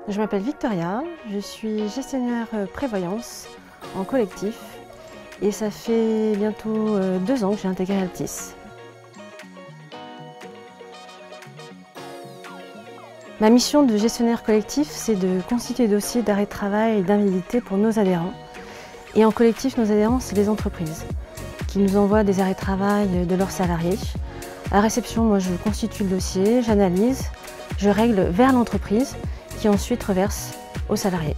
Je m'appelle Victoria, je suis gestionnaire prévoyance en collectif et ça fait bientôt 2 ans que j'ai intégré Altis. Ma mission de gestionnaire collectif, c'est de constituer des dossiers d'arrêt de travail et d'invalidité pour nos adhérents. Et en collectif, nos adhérents, c'est les entreprises qui nous envoient des arrêts de travail de leurs salariés. À la réception, moi, je constitue le dossier, j'analyse, je règle vers l'entreprise qui ensuite reverse aux salariés.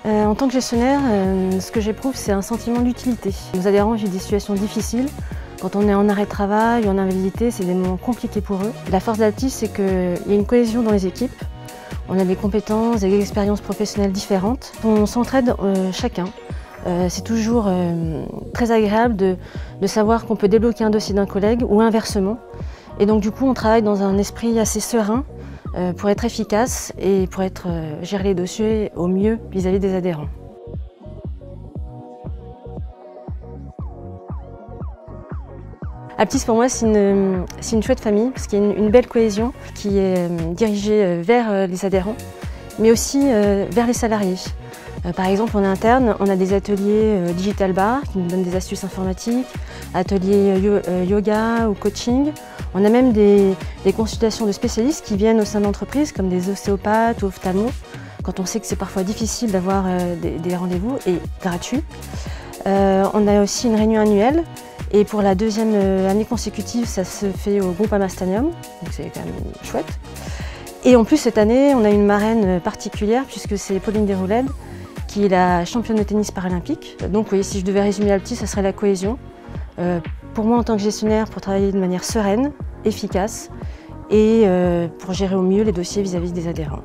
En tant que gestionnaire, ce que j'éprouve, c'est un sentiment d'utilité. Nos adhérents vivent des situations difficiles. Quand on est en arrêt de travail ou en invalidité, c'est des moments compliqués pour eux. La force d'Altis, c'est qu'il y a une cohésion dans les équipes. On a des compétences, des expériences professionnelles différentes. On s'entraide chacun. C'est toujours très agréable de savoir qu'on peut débloquer un dossier d'un collègue ou inversement. Et donc du coup, on travaille dans un esprit assez serein pour être efficace et pour gérer les dossiers au mieux vis-à-vis des adhérents. Altis pour moi c'est une chouette famille parce qu'il y a une belle cohésion qui est dirigée vers les adhérents mais aussi vers les salariés. Par exemple en interne on a des ateliers Digital Bar qui nous donnent des astuces informatiques, ateliers yoga ou coaching. On a même des consultations de spécialistes qui viennent au sein de l'entreprise comme des ostéopathes ou ophtalmos quand on sait que c'est parfois difficile d'avoir des rendez-vous et gratuits. On a aussi une réunion annuelle. Et pour la 2e année consécutive, ça se fait au Groupama Stadium, donc c'est quand même chouette. Et en plus, cette année, on a une marraine particulière, puisque c'est Pauline Desroulèdes, qui est la championne de tennis paralympique. Donc oui, si je devais résumer Altis, ça serait la cohésion. Pour moi, en tant que gestionnaire, pour travailler de manière sereine, efficace, et pour gérer au mieux les dossiers vis-à-vis des adhérents.